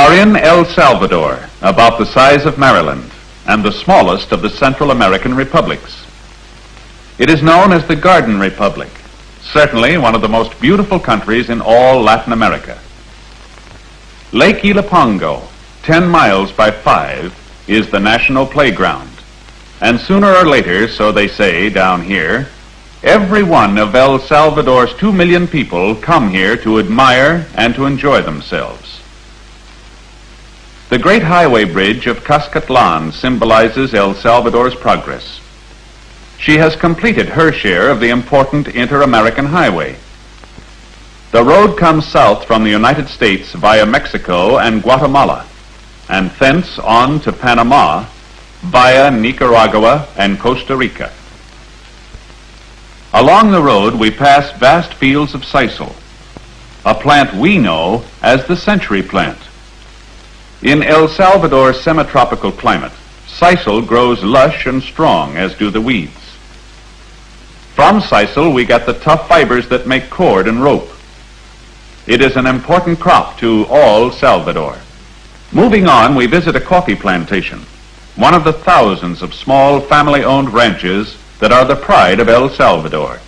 are in El Salvador, about the size of Maryland, and the smallest of the Central American republics. It is known as the Garden Republic, certainly one of the most beautiful countries in all Latin America. Lake Ilapongo, 10 miles by 5, is the national playground, and sooner or later, so they say down here, every one of El Salvador's 2 million people come here to admire and to enjoy themselves. The great highway bridge of Cuscatlan symbolizes El Salvador's progress. She has completed her share of the important inter-American highway. The road comes south from the United States via Mexico and Guatemala, and thence on to Panama via Nicaragua and Costa Rica. Along the road we pass vast fields of sisal, a plant we know as the century plant. In El Salvador's semi-tropical climate, sisal grows lush and strong, as do the weeds. From sisal we get the tough fibers that make cord and rope. It is an important crop to all Salvador. Moving on, we visit a coffee plantation, one of the thousands of small family-owned ranches that are the pride of El Salvador.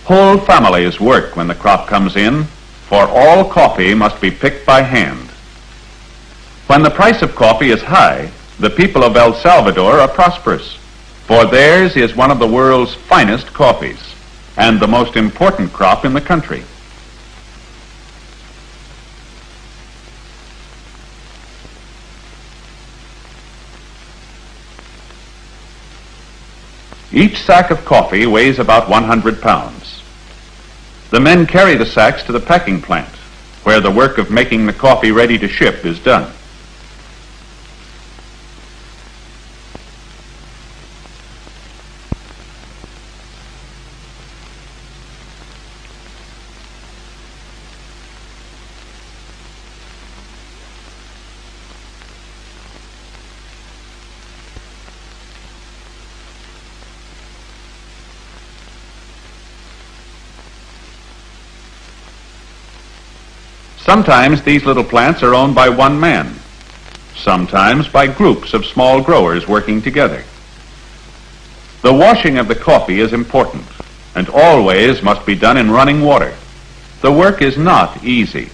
Whole families work when the crop comes in, for all coffee must be picked by hand. When the price of coffee is high, the people of El Salvador are prosperous, for theirs is one of the world's finest coffees and the most important crop in the country. Each sack of coffee weighs about 100 pounds. The men carry the sacks to the packing plant, where the work of making the coffee ready to ship is done. Sometimes these little plants are owned by one man, sometimes by groups of small growers working together. The washing of the coffee is important and always must be done in running water. The work is not easy.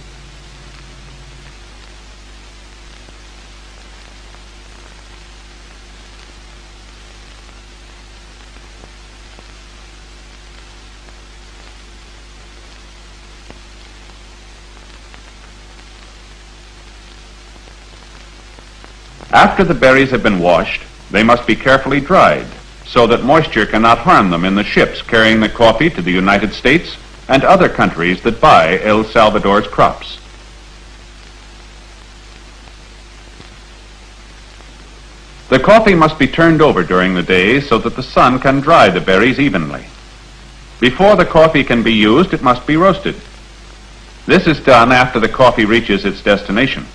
After the berries have been washed, they must be carefully dried so that moisture cannot harm them in the ships carrying the coffee to the United States and other countries that buy El Salvador's crops. The coffee must be turned over during the day so that the sun can dry the berries evenly. Before the coffee can be used, it must be roasted. This is done after the coffee reaches its destination.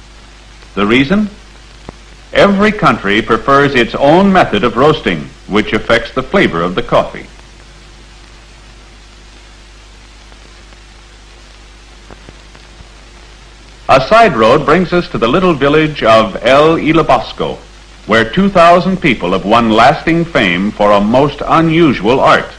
The reason? Every country prefers its own method of roasting, which affects the flavor of the coffee. A side road brings us to the little village of El Ilabosco, where 2,000 people have won lasting fame for a most unusual art.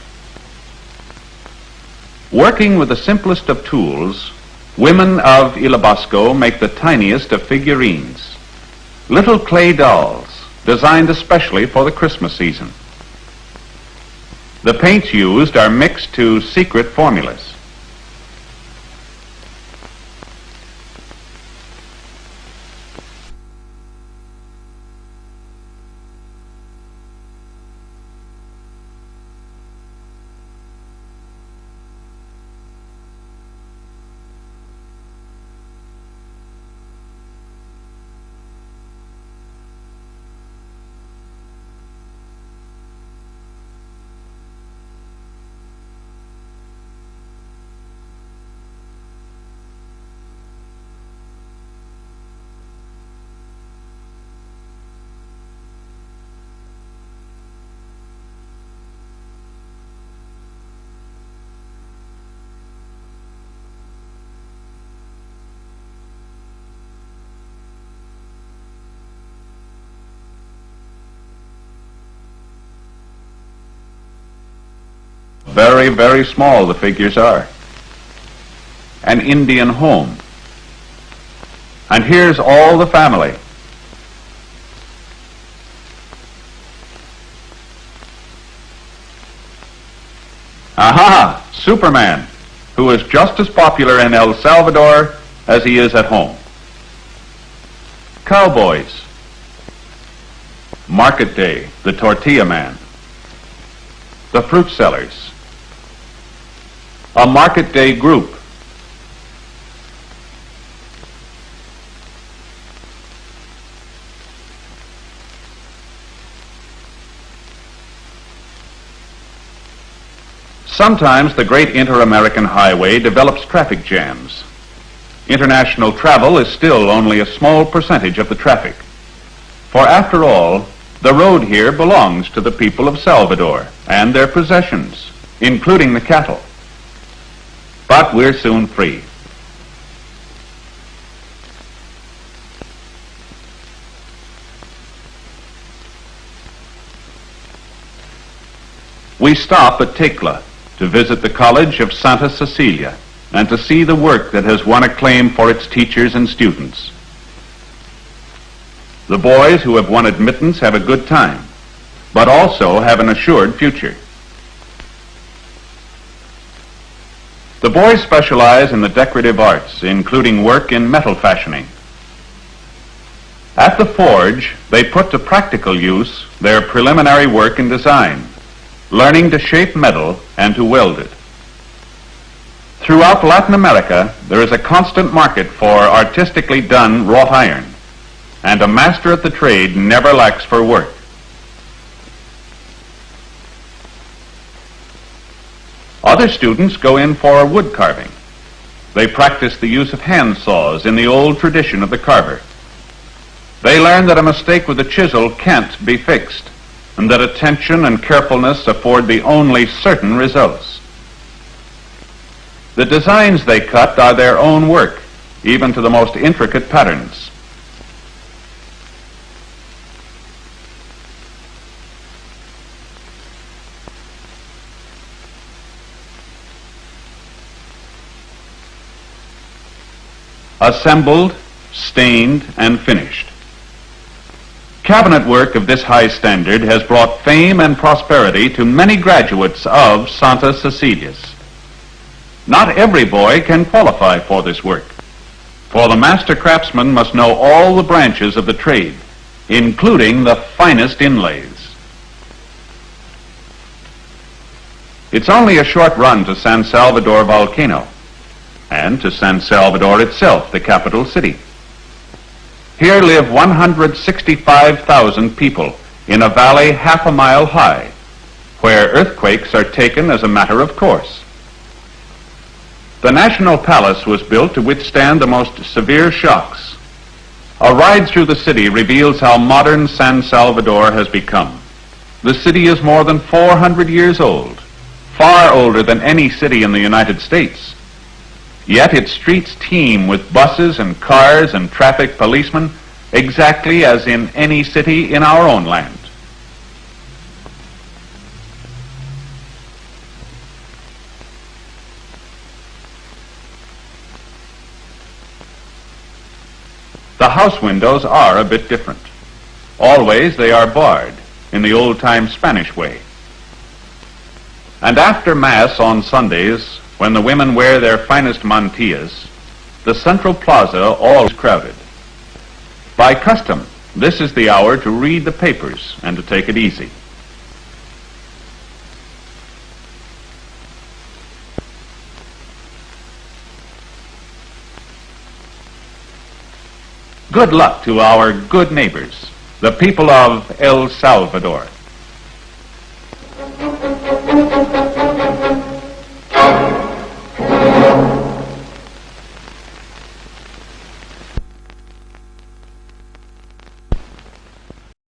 Working with the simplest of tools, women of Ilabosco make the tiniest of figurines. Little clay dolls, designed especially for the Christmas season. The paints used are mixed to secret formulas. Very, very small the figures are. An Indian home. And here's all the family. Aha! Superman, who is just as popular in El Salvador as he is at home. Cowboys. Market Day, the tortilla man. The fruit sellers. A market day group. Sometimes the great inter-American highway develops traffic jams. International travel is still only a small percentage of the traffic. For after all, the road here belongs to the people of Salvador and their possessions, including the cattle. But we're soon free. We stop at Tecla to visit the College of Santa Cecilia and to see the work that has won acclaim for its teachers and students. The boys who have won admittance have a good time, but also have an assured future. The boys specialize in the decorative arts, including work in metal fashioning. At the forge, they put to practical use their preliminary work in design, learning to shape metal and to weld it. Throughout Latin America, there is a constant market for artistically done wrought iron, and a master at the trade never lacks for work. Other students go in for wood carving. They practice the use of hand saws in the old tradition of the carver. They learn that a mistake with a chisel can't be fixed, and that attention and carefulness afford the only certain results. The designs they cut are their own work, even to the most intricate patterns. Assembled, stained, and finished. Cabinet work of this high standard has brought fame and prosperity to many graduates of Santa Cecilia's. Not every boy can qualify for this work, for the master craftsman must know all the branches of the trade, including the finest inlays. It's only a short run to San Salvador volcano, and to San Salvador itself, the capital city. Here live 165,000 people in a valley half a mile high, where earthquakes are taken as a matter of course. The National Palace was built to withstand the most severe shocks. A ride through the city reveals how modern San Salvador has become. The city is more than 400 years old, far older than any city in the United States. Yet its streets teem with buses and cars and traffic policemen, exactly as in any city in our own land. The house windows are a bit different. Always they are barred, in the old-time Spanish way. And after Mass on Sundays, when the women wear their finest mantillas, the central plaza always crowded. By custom, this is the hour to read the papers and to take it easy. Good luck to our good neighbors, the people of El Salvador.